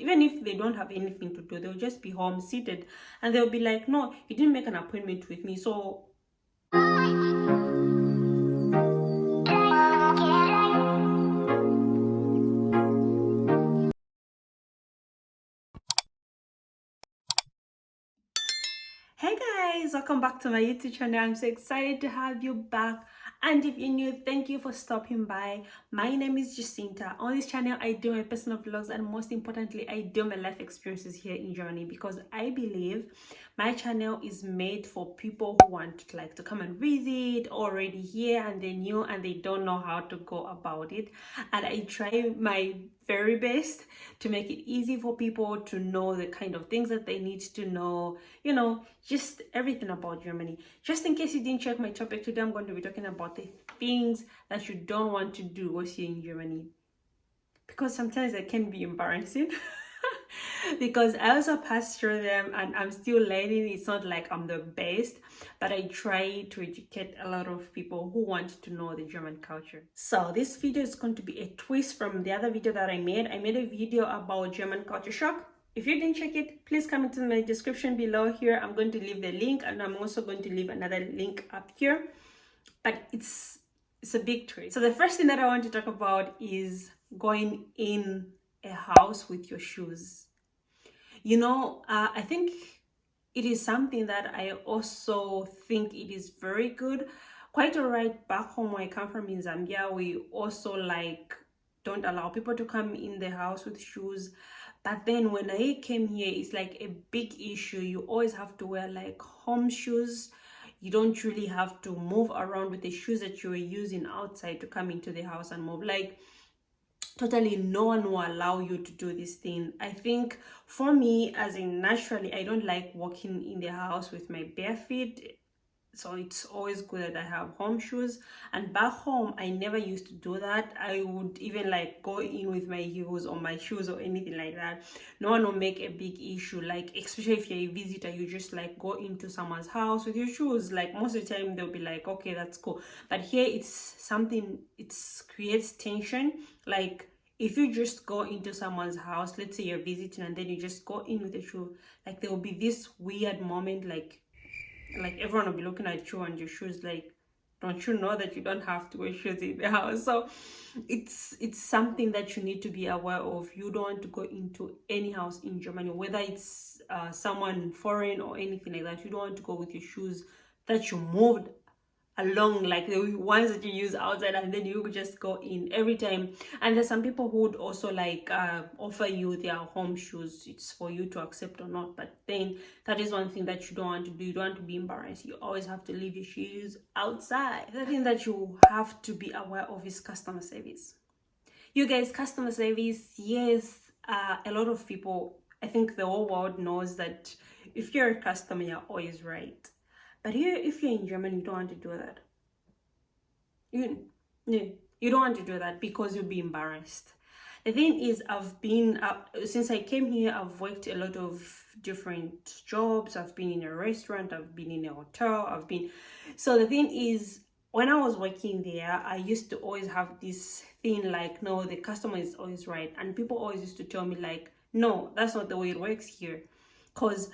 Even if they don't have anything to do, they'll just be home seated and they'll be like, no, you didn't make an appointment with me. So hey guys, welcome back to my YouTube channel. I'm so excited to have you back. And if you're new, thank you for stopping by. My name is Jacinta. On this channel, I do my personal vlogs and most importantly, I do my life experiences here in Germany because I believe my channel is made for people who want to come and visit already here and they're new and they don't know how to go about it. And I try my very best to make it easy for people to know the kind of things that they need to know, just everything about Germany. Just in case you didn't check my topic today, I'm going to be talking about the things that you don't want to do while you're in Germany, because sometimes it can be embarrassing. Because I also passed through them and I'm still learning. It's not like I'm the best, but I try to educate a lot of people who want to know the German culture. So this video is going to be a twist from the other video that I made. I made a video about German culture shock. If you didn't check it, please come into my description below here. I'm going to leave the link and I'm also going to leave another link up here. But it's a big twist. So the first thing that I want to talk about is going in a house with your shoes. I think it is something that I also think it is very good. Quite all right, back home where I come from in Zambia, we also don't allow people to come in the house with shoes. But then when I came here, it's like a big issue. You always have to wear home shoes. You don't really have to move around with the shoes that you were using outside to come into the house and move. Totally no one will allow you to do this thing. I think for me, as in naturally, I don't like walking in the house with my bare feet. So it's always good that I have home shoes. And back home, I never used to do that. I would even go in with my heels or my shoes or anything like that. No one will make a big issue. Especially if you're a visitor, you just go into someone's house with your shoes. Most of the time they'll be like, okay, that's cool. But here it's something, it creates tension. If you just go into someone's house, let's say you're visiting and then you just go in with a shoe, there will be this weird moment, everyone will be looking at you and your shoes, don't you know that you don't have to wear shoes in the house? So it's something that you need to be aware of. You don't want to go into any house in Germany, whether it's someone foreign or anything like that. You don't want to go with your shoes that you moved along, the ones that you use outside, and then you just go in every time. And there's some people who would also offer you their home shoes. It's for you to accept or not, but then that is one thing that you don't want to do. You don't want to be embarrassed. You always have to leave your shoes outside. The thing that you have to be aware of is customer service. You guys, customer service, yes, a lot of people, I think the whole world knows that if you're a customer, you're always right. But here, if you're in Germany, you don't want to do that. You don't want to do that because you'll be embarrassed. The thing is, since I came here, I've worked a lot of different jobs. I've been in a restaurant, I've been in a hotel, so the thing is, when I was working there, I used to always have this thing no, the customer is always right. And people always used to tell me no, that's not the way it works here. Because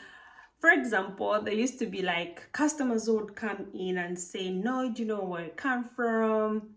for example, there used to be customers who would come in and say, no, do you know where I come from?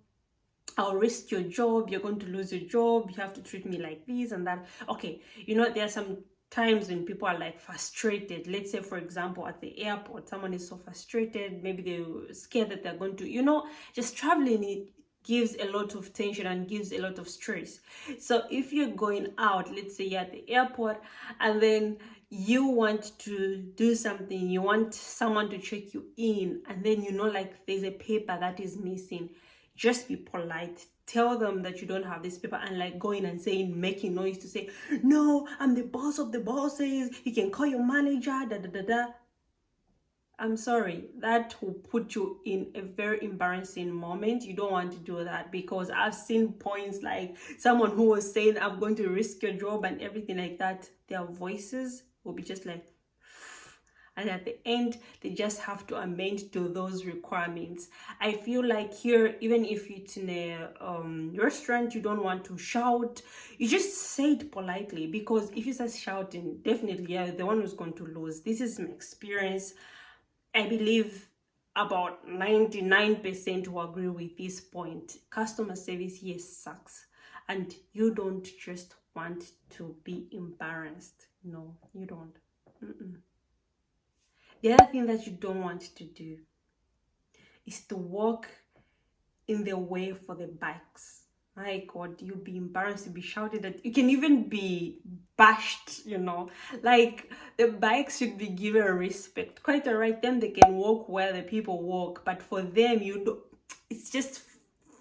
I'll risk your job. You're going to lose your job. You have to treat me like this and that. Okay, there are some times when people are frustrated. Let's say, for example, at the airport, someone is so frustrated. Maybe they're scared that they're going to, just traveling, it gives a lot of tension and gives a lot of stress. So if you're going out, let's say you're at the airport and then you want to do something, you want someone to check you in, and then there's a paper that is missing, just be polite. Tell them that you don't have this paper and go in and making noise to say, no, I'm the boss of the bosses, you can call your manager, I'm sorry, that will put you in a very embarrassing moment. You don't want to do that, because I've seen points someone who was saying, I'm going to risk your job and everything like that. Their voices will be just and at the end they just have to amend to those requirements. I feel like here, even if it's in a restaurant, you don't want to shout, you just say it politely, because if you start shouting, definitely you're the one who's going to lose. This is my experience. I believe about 99% who agree with this point. Customer service here sucks, and you don't just want to be embarrassed. No, you don't. Mm-mm. The other thing that you don't want to do is to walk in the way for the bikes. My God, you'll be embarrassed to be shouted at. You can even be bashed, Like, the bikes should be given respect. Quite alright, then they can walk where the people walk, but for them, it's just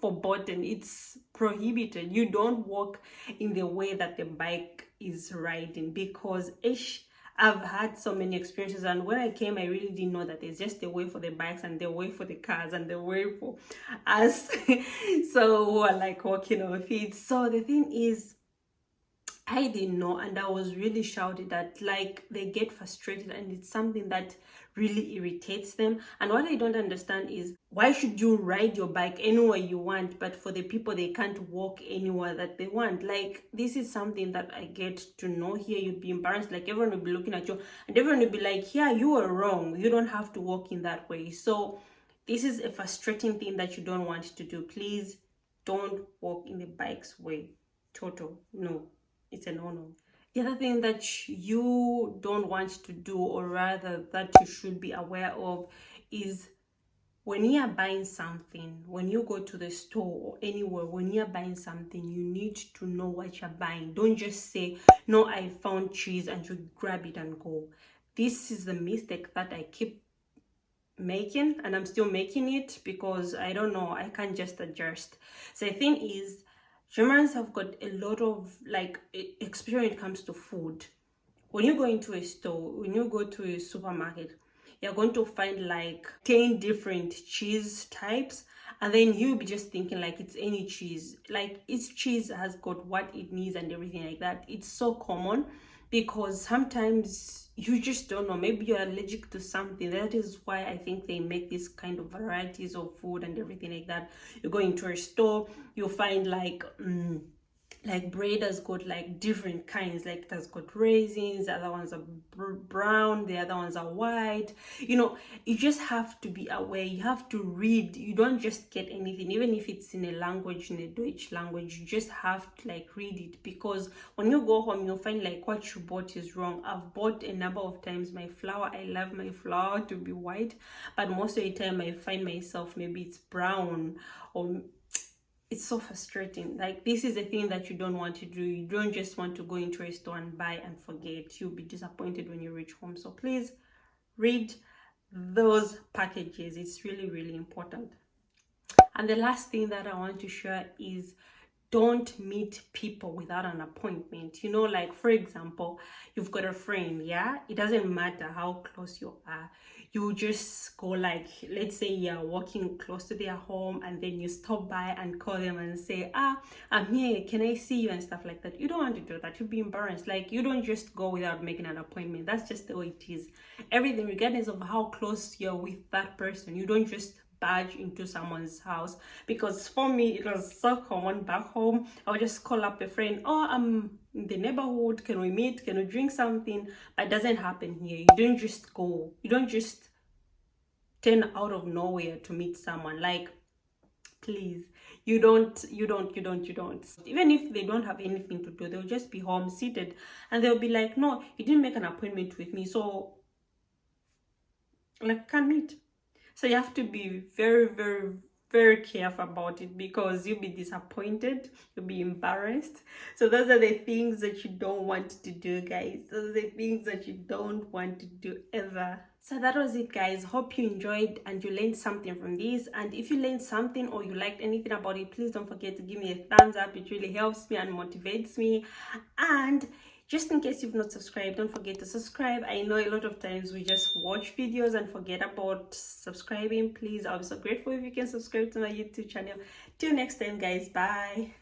forbidden. It's prohibited. You don't walk in the way that the bike is riding, because I've had so many experiences, and when I came, I really didn't know that there's just a way for the bikes and the way for the cars and the way for us so who are like walking on feet. So the thing is, I didn't know, and I was really shouted at. Like, they get frustrated, and it's something that really irritates them. And what I don't understand is, why should you ride your bike anywhere you want, but for the people, they can't walk anywhere that they want? Like, this is something that I get to know here. You'd be embarrassed, like everyone will be looking at you, and everyone will be like, yeah, you are wrong, you don't have to walk in that way. So this is a frustrating thing that you don't want to do. Please don't walk in the bike's way. Total no. It's a no-no. The other thing that you don't want to do, or rather that you should be aware of, is when you are buying something, when you go to the store or anywhere, when you're buying something, you need to know what you're buying. Don't just say, no, I found cheese, and you grab it and go. This is the mistake that I keep making, and I'm still making it, because I don't know, I can't just adjust. So the thing is, Germans have got a lot of experience when it comes to food. When you go into a store, when you go to a supermarket, you're going to find like 10 different cheese types, and then you'll be just thinking like it's any cheese. Like, each cheese has got what it needs and everything like that. It's so common, because sometimes you just don't know, maybe you're allergic to something. That is why I think they make these kind of varieties of food and everything like that. You go into a store, you'll find like bread has got like different kinds, like it has got raisins, the other ones are brown, the other ones are white. You just have to be aware. You have to read. You don't just get anything, even if it's in a language, in a Deutsch language. You just have to read it, because when you go home, you'll find like what you bought is wrong. I've bought a number of times my flour. I love my flour to be white, but most of the time I find myself, maybe it's brown, or it's so frustrating. Like, this is a thing that you don't want to do. You don't just want to go into a store and buy and forget. You'll be disappointed when you reach home. So please read those packages. It's really, really important. And the last thing that I want to share is, don't meet people without an appointment. Like, for example, you've got a friend, yeah? It doesn't matter how close you are. You just go, like, let's say you're walking close to their home, and then you stop by and call them and say, I'm here, can I see you, and stuff like that. You don't want to do that. You'll be embarrassed. Like, you don't just go without making an appointment. That's just the way it is. Everything, regardless of how close you're with that person, you don't just barge into someone's house. Because for me, it was so common back home. I would just call up a friend, I'm in the neighborhood, can we meet, can we drink something? But it doesn't happen here. You don't just go, you don't just turn out of nowhere to meet someone. Like, please, you don't. Even if they don't have anything to do, they'll just be home seated, and they'll be like, no, you didn't make an appointment with me, so like, can't meet. So you have to be very, very, very careful about it, because you'll be disappointed, you'll be embarrassed. So those are the things that you don't want to do, guys. Those are the things that you don't want to do ever. So that was it, guys. Hope you enjoyed and you learned something from this. And if you learned something or you liked anything about it, please don't forget to give me a thumbs up. It really helps me and motivates me. And just in case you've not subscribed, don't forget to subscribe. I know a lot of times we just watch videos and forget about subscribing. Please, I'll be so grateful if you can subscribe to my YouTube channel. Till next time, guys. Bye.